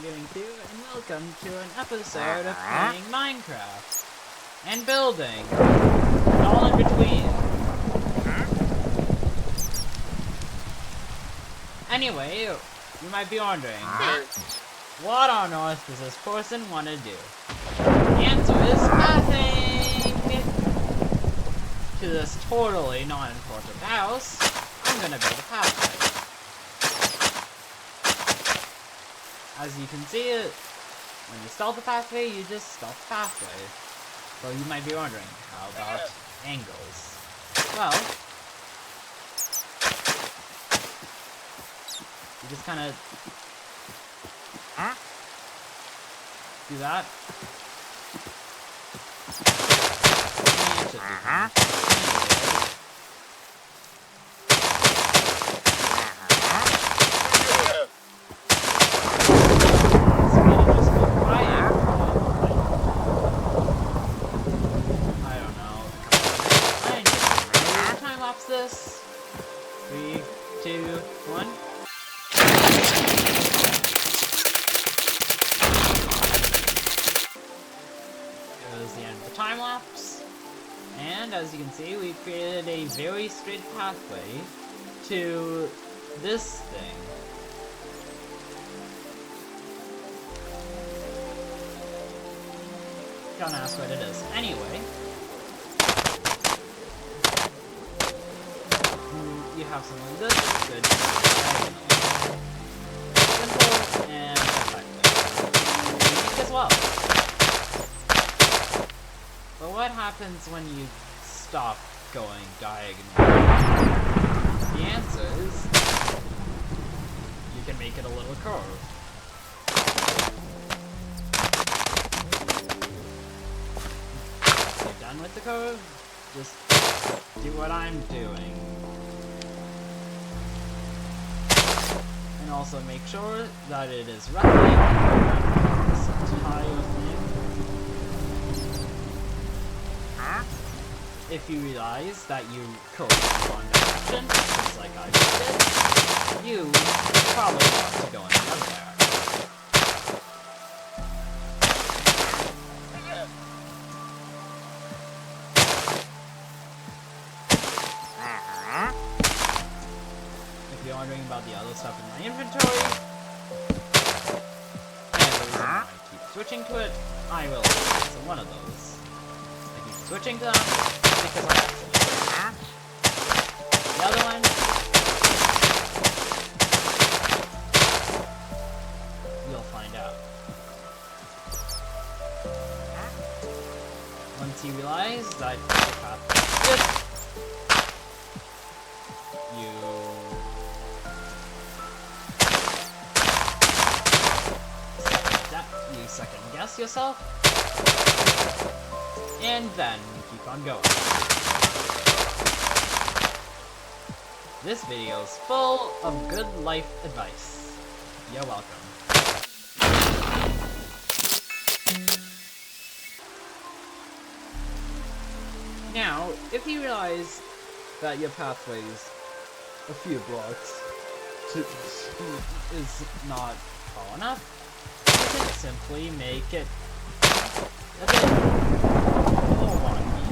doing too, and welcome to an episode of playing Minecraft. And building. And all in between. Anyway, you might be wondering, what on earth does this person want to do? The answer is nothing! To this totally non-important house, I'm gonna build a pathway. As you can see, when you start the pathway, you just start the pathway. So you might be wondering, how about angles? Well, you just kind of do that. This 3, 2, 1. It was the end of the time lapse, and as you can see, we created a very straight pathway to this thing. Don't ask what it is. Anyway. You have something like this, good, simple, and effective. Unique as well. But what happens when you stop going diagonally? The answer is, you can make it a little curve. You're done with the curve, just do what I'm doing. And also make sure that it is roughly this entire thing. If you realize that you curve in the wrong direction, just like I just did, you probably want to go in the other direction. If you're wondering about the other stuff in my inventory, and the reason why I keep switching to it, I will answer one of those. I keep switching to them because I actually the other one, you'll find out. Once you realize that the path is you second guess yourself, and then keep on going. This video is full of good life advice. You're welcome. Now, if you realize that your pathway is a few blocks is not tall enough, you can simply make it a bit more wonky.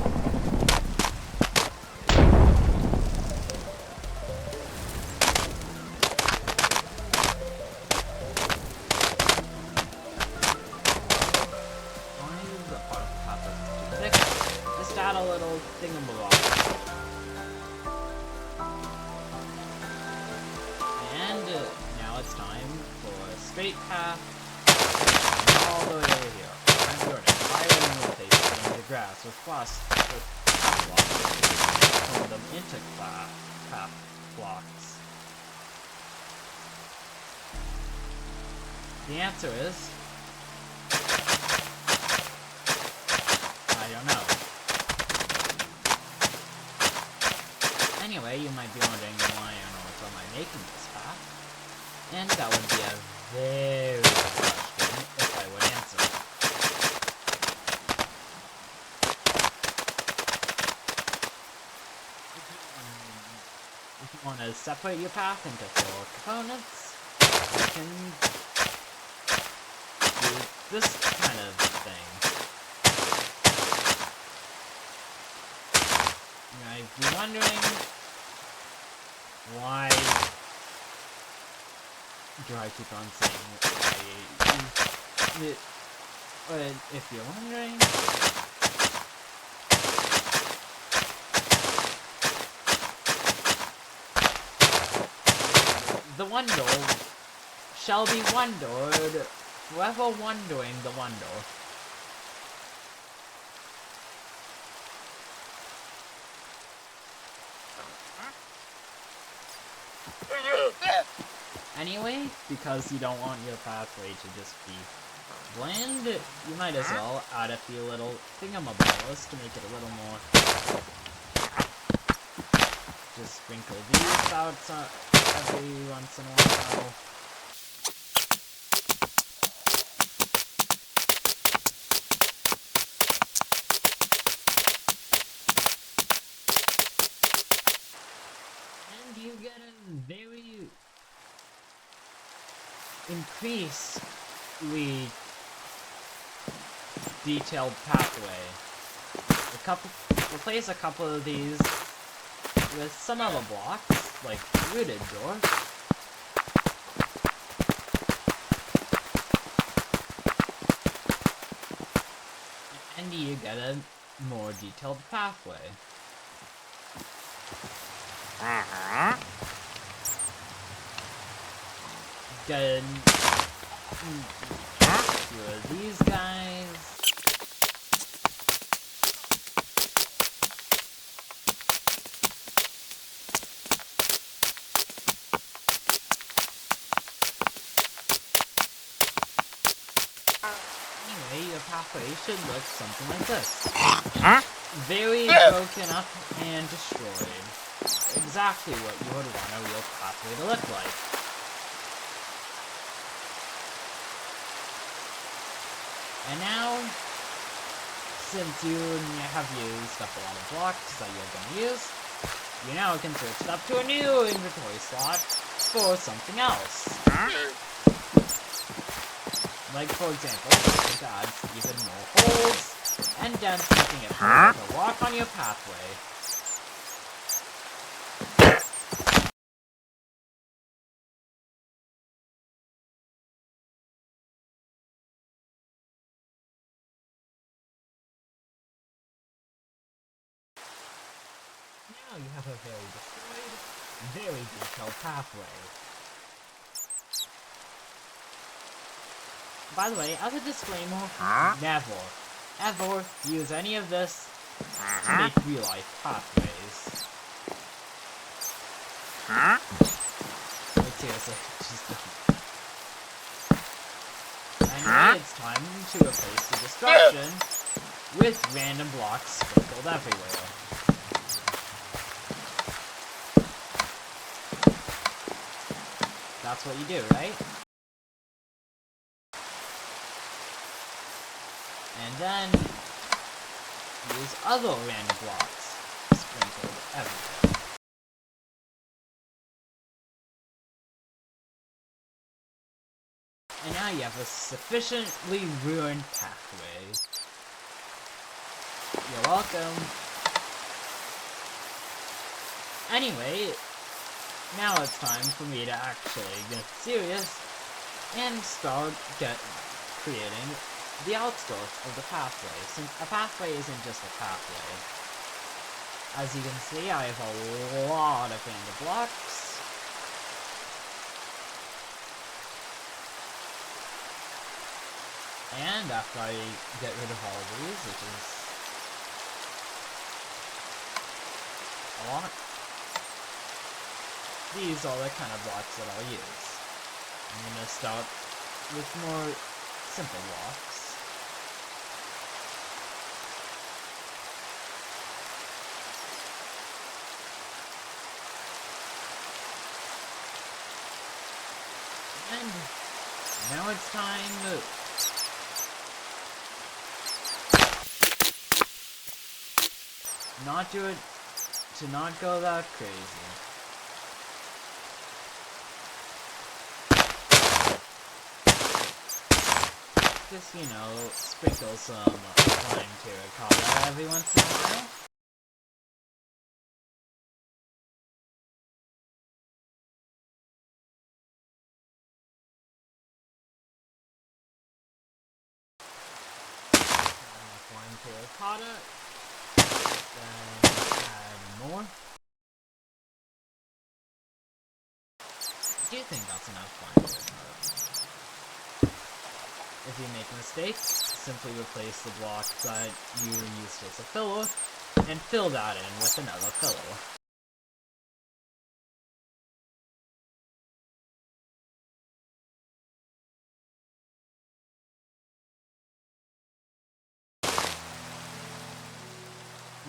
Why is the part of the path that's too thick? Just add a little thingamabob. And now it's time for a straight path all the way over here. I'm doing it. Violating rotation the grass with path blocks. Turn them into path blocks. The answer is, I don't know. Anyway, you might be wondering why on earth am I making this path? And that would be a very good question if I would answer it. If you want to separate your path into 4 components, you can this kind of thing. You might be wondering why do I keep on saying it? But if you're wondering, the wonder shall be wondered, forever wondering the wonder. Anyway, because you don't want your pathway to just be bland, you might as well add a few little thingamaballs to make it a little more. Just sprinkle these out every once in a while. And you get a very increasingly detailed pathway. Replace a couple of these with some other blocks, like rooted doors. And you get a more detailed pathway. Get a few of these guys. Anyway, your pathway should look something like this. Very broken up and destroyed. Exactly what you would want a real pathway to look like. And now, since you have used up a lot of blocks that you're going to use, you now can switch it up to a new inventory slot for something else. Like, for example, to add even more holes, and dents, making it harder to walk on your pathway. Now you have a very destroyed, very detailed pathway. By the way, as a disclaimer, never, ever use any of this to make real-life pathways. Like, seriously, just don't. Anyway, it's time to replace the destruction with random blocks sprinkled everywhere. That's what you do, right? And then use other random blocks sprinkled everywhere. And now you have a sufficiently ruined pathway. You're welcome. Anyway, now it's time for me to actually get serious and start creating the outskirts of the pathway, since a pathway isn't just a pathway. As you can see, I have a lot of random blocks. And after I get rid of all of these, which is a lot, these are the kind of blocks that I'll use. I'm going to start with more simple blocks. And now it's time to not go that crazy. just, sprinkle some flying terracotta every once in a while. Flying terracotta. Then add more. Do you think that's enough flying terracotta? If you make a mistake, simply replace the block that you used as a filler, and fill that in with another filler.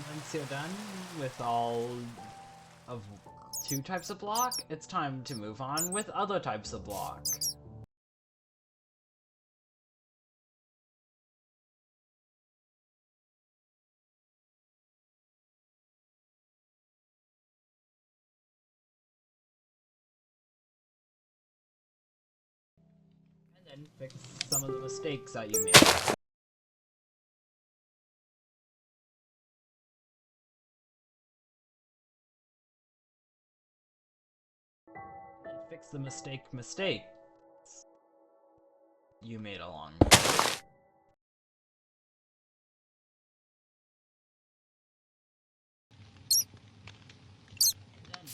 Once you're done with all of 2 types of block, it's time to move on with other types of block. And then fix some of the mistakes that you made. And fix the mistakes you made along the way.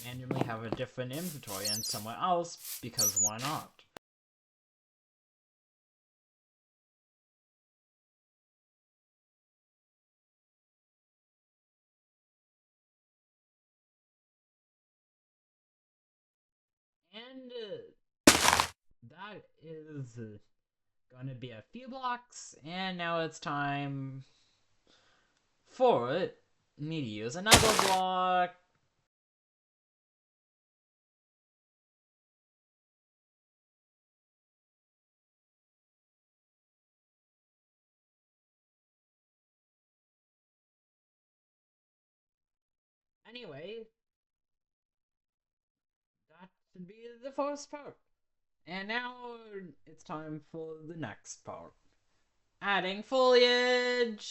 Manually have a different inventory and somewhere else, because why not? And that is gonna be a few blocks, and now it's time for me to use another block. Anyway, that should be the first part. And now it's time for the next part. Adding foliage!